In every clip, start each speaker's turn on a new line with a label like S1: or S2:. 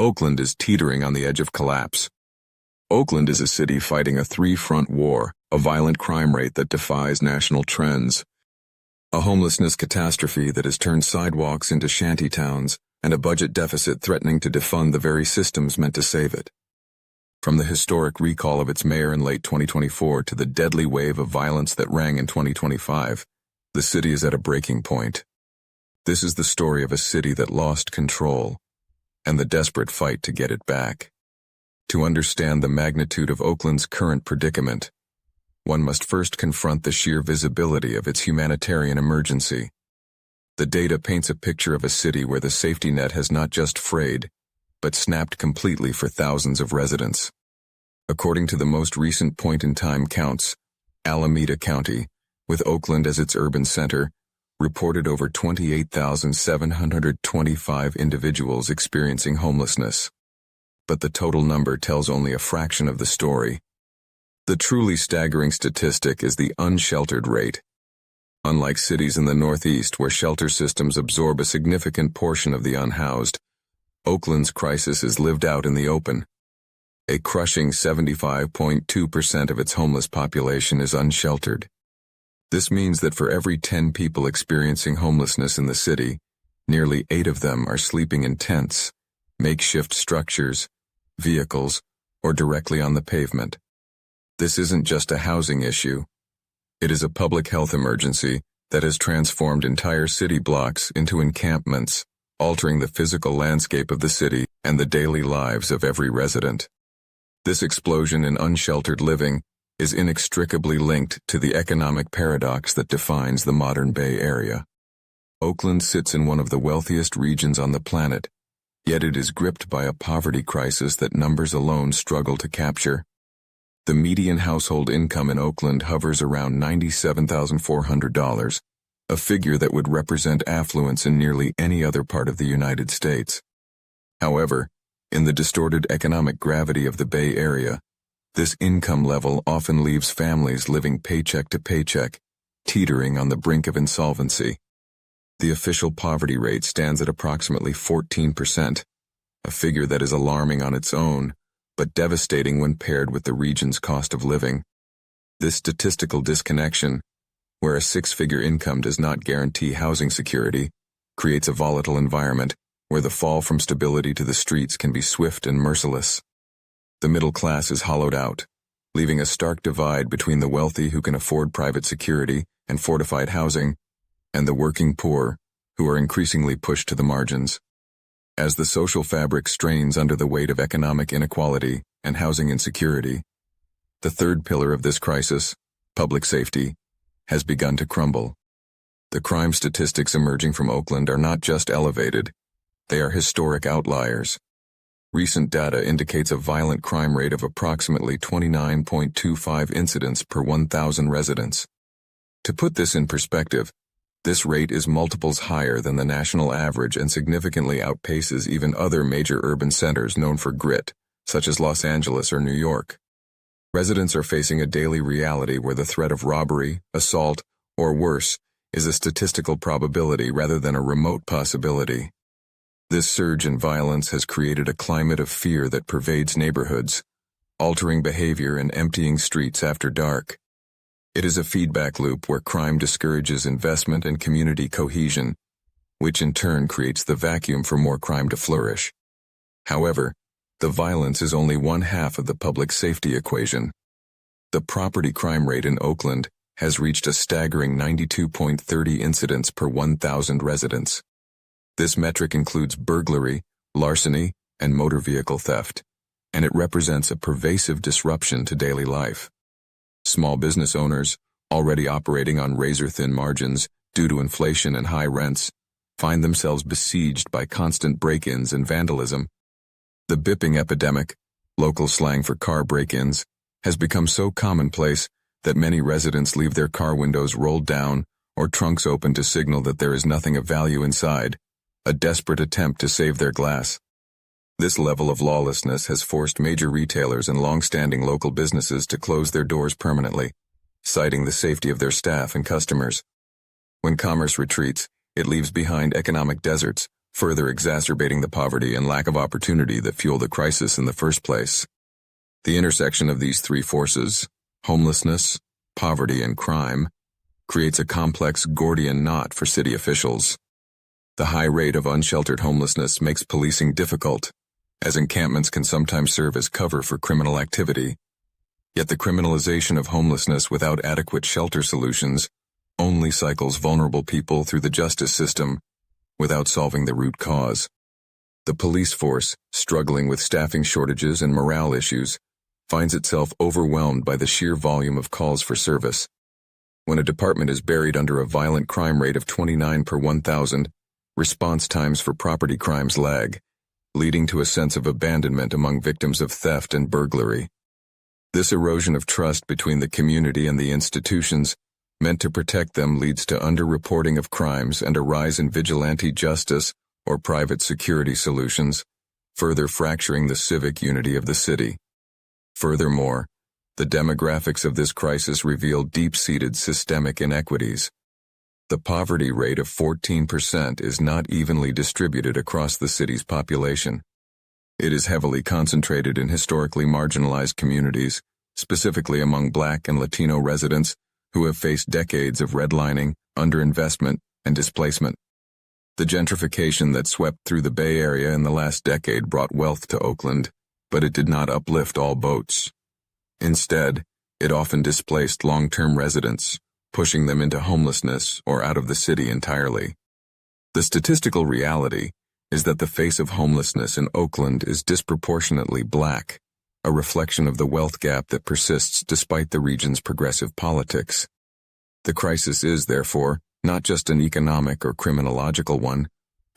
S1: Oakland is teetering on the edge of collapse. Oakland is a city fighting a three-front war, a violent crime rate that defies national trends, a homelessness catastrophe that has turned sidewalks into shanty towns, and a budget deficit threatening to defund the very systems meant to save it. From the historic recall of its mayor in late 2024 to the deadly wave of violence that rang in 2025, the city is at a breaking point. This is the story of a city that lost control, and the desperate fight to get it back. To understand the magnitude of Oakland's current predicament, one must first confront the sheer visibility of its humanitarian emergency. The data paints a picture of a city where the safety net has not just frayed, but snapped completely for thousands of residents. According to the most recent point-in-time counts, Alameda County, with Oakland as its urban center, reported over 28,725 individuals experiencing homelessness. But the total number tells only a fraction of the story. The truly staggering statistic is the unsheltered rate. Unlike cities in the Northeast where shelter systems absorb a significant portion of the unhoused, Oakland's crisis is lived out in the open. A crushing 75.2% of its homeless population is unsheltered. This means that for every 10 people experiencing homelessness in the city, nearly 8 of them are sleeping in tents, makeshift structures, vehicles, or directly on the pavement. This isn't just a housing issue. It is a public health emergency that has transformed entire city blocks into encampments, altering the physical landscape of the city and the daily lives of every resident. This explosion in unsheltered living is inextricably linked to the economic paradox that defines the modern Bay Area. Oakland sits in one of the wealthiest regions on the planet, yet it is gripped by a poverty crisis that numbers alone struggle to capture. The median household income in Oakland hovers around $97,400, a figure that would represent affluence in nearly any other part of the United States. However, in the distorted economic gravity of the Bay Area, this income level often leaves families living paycheck to paycheck, teetering on the brink of insolvency. The official poverty rate stands at approximately 14%, a figure that is alarming on its own, but devastating when paired with the region's cost of living. This statistical disconnection, where a six-figure income does not guarantee housing security, creates a volatile environment where the fall from stability to the streets can be swift and merciless. The middle class is hollowed out, leaving a stark divide between the wealthy who can afford private security and fortified housing, and the working poor, who are increasingly pushed to the margins. As the social fabric strains under the weight of economic inequality and housing insecurity, the third pillar of this crisis, public safety, has begun to crumble. The crime statistics emerging from Oakland are not just elevated, they are historic outliers. Recent data indicates a violent crime rate of approximately 29.25 incidents per 1,000 residents. To put this in perspective, this rate is multiples higher than the national average and significantly outpaces even other major urban centers known for grit, such as Los Angeles or New York. Residents are facing a daily reality where the threat of robbery, assault, or worse, is a statistical probability rather than a remote possibility. This surge in violence has created a climate of fear that pervades neighborhoods, altering behavior and emptying streets after dark. It is a feedback loop where crime discourages investment and community cohesion, which in turn creates the vacuum for more crime to flourish. However, the violence is only one half of the public safety equation. The property crime rate in Oakland has reached a staggering 92.30 incidents per 1,000 residents. This metric includes burglary, larceny, and motor vehicle theft, and it represents a pervasive disruption to daily life. Small business owners, already operating on razor-thin margins due to inflation and high rents, find themselves besieged by constant break-ins and vandalism. The Bipping epidemic, local slang for car break-ins, has become so commonplace that many residents leave their car windows rolled down or trunks open to signal that there is nothing of value inside, a desperate attempt to save their glass. This level of lawlessness has forced major retailers and long-standing local businesses to close their doors permanently, citing the safety of their staff and customers. When commerce retreats, it leaves behind economic deserts, further exacerbating the poverty and lack of opportunity that fuel the crisis in the first place. The intersection of these three forces, homelessness, poverty, and crime, creates a complex Gordian knot for city officials. The high rate of unsheltered homelessness makes policing difficult, as encampments can sometimes serve as cover for criminal activity. Yet the criminalization of homelessness without adequate shelter solutions only cycles vulnerable people through the justice system without solving the root cause. The police force, struggling with staffing shortages and morale issues, finds itself overwhelmed by the sheer volume of calls for service. When a department is buried under a violent crime rate of 29 per 1,000, response times for property crimes lag, leading to a sense of abandonment among victims of theft and burglary. This erosion of trust between the community and the institutions meant to protect them leads to underreporting of crimes and a rise in vigilante justice or private security solutions, further fracturing the civic unity of the city. Furthermore, the demographics of this crisis reveal deep-seated systemic inequities. The poverty rate of 14% is not evenly distributed across the city's population. It is heavily concentrated in historically marginalized communities, specifically among Black and Latino residents who have faced decades of redlining, underinvestment, and displacement. The gentrification that swept through the Bay Area in the last decade brought wealth to Oakland, but it did not uplift all boats. Instead, it often displaced long-term residents, pushing them into homelessness or out of the city entirely. The statistical reality is that the face of homelessness in Oakland is disproportionately Black, a reflection of the wealth gap that persists despite the region's progressive politics. The crisis is, therefore, not just an economic or criminological one,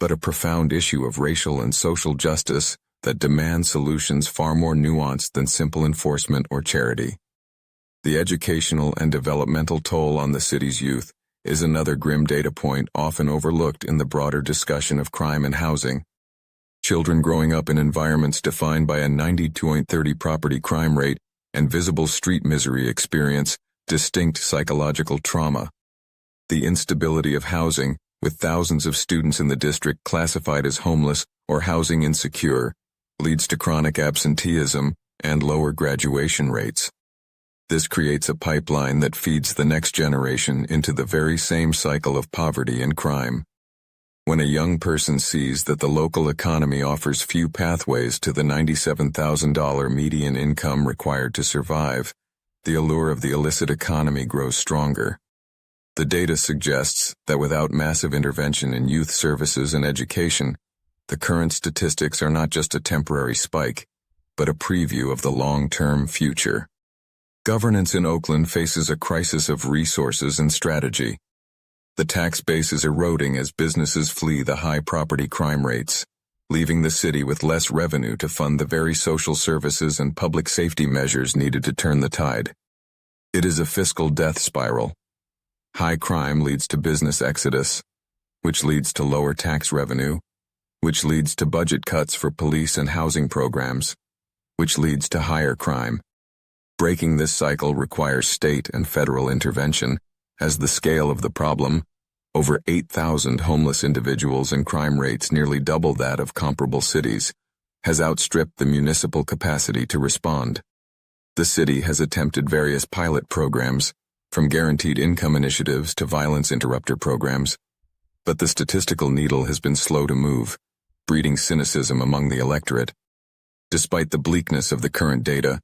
S1: but a profound issue of racial and social justice that demands solutions far more nuanced than simple enforcement or charity. The educational and developmental toll on the city's youth is another grim data point often overlooked in the broader discussion of crime and housing. Children growing up in environments defined by a 90-30 property crime rate and visible street misery experience distinct psychological trauma. The instability of housing, with thousands of students in the district classified as homeless or housing insecure, leads to chronic absenteeism and lower graduation rates. This creates a pipeline that feeds the next generation into the very same cycle of poverty and crime. When a young person sees that the local economy offers few pathways to the $97,000 median income required to survive, the allure of the illicit economy grows stronger. The data suggests that without massive intervention in youth services and education, the current statistics are not just a temporary spike, but a preview of the long-term future. Governance in Oakland faces a crisis of resources and strategy. The tax base is eroding as businesses flee the high property crime rates, leaving the city with less revenue to fund the very social services and public safety measures needed to turn the tide. It is a fiscal death spiral. High crime leads to business exodus, which leads to lower tax revenue, which leads to budget cuts for police and housing programs, which leads to higher crime. Breaking this cycle requires state and federal intervention, as the scale of the problem, over 8,000 homeless individuals and crime rates nearly double that of comparable cities, has outstripped the municipal capacity to respond. The city has attempted various pilot programs, from guaranteed income initiatives to violence interrupter programs, but the statistical needle has been slow to move, breeding cynicism among the electorate. Despite the bleakness of the current data,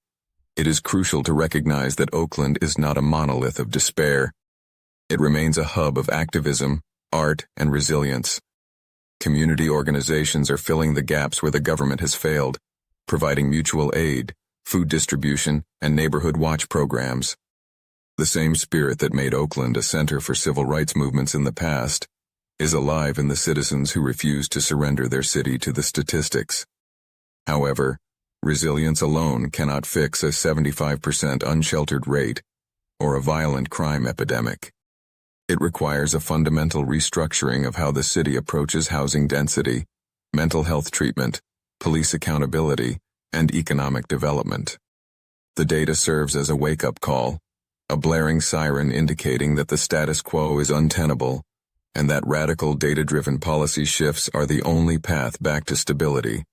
S1: it is crucial to recognize that Oakland is not a monolith of despair. It remains a hub of activism, art, and resilience. Community organizations are filling the gaps where the government has failed, providing mutual aid, food distribution, and neighborhood watch programs. The same spirit that made Oakland a center for civil rights movements in the past is alive in the citizens who refuse to surrender their city to the statistics. However, resilience alone cannot fix a 75% unsheltered rate or a violent crime epidemic. It requires a fundamental restructuring of how the city approaches housing density, mental health treatment, police accountability, and economic development. The data serves as a wake-up call, a blaring siren indicating that the status quo is untenable, and that radical data-driven policy shifts are the only path back to stability.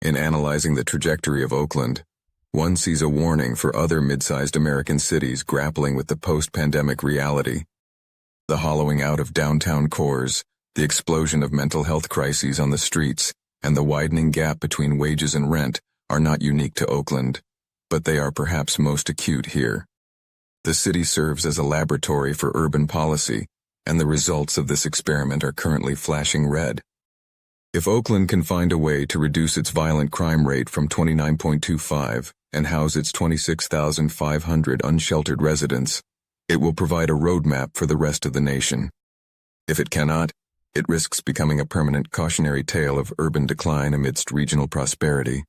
S1: In analyzing the trajectory of Oakland, one sees a warning for other mid-sized American cities grappling with the post-pandemic reality. The hollowing out of downtown cores, the explosion of mental health crises on the streets, and the widening gap between wages and rent are not unique to Oakland, but they are perhaps most acute here. The city serves as a laboratory for urban policy, and the results of this experiment are currently flashing red. If Oakland can find a way to reduce its violent crime rate from 29.25 and house its 26,500 unsheltered residents, it will provide a roadmap for the rest of the nation. If it cannot, it risks becoming a permanent cautionary tale of urban decline amidst regional prosperity.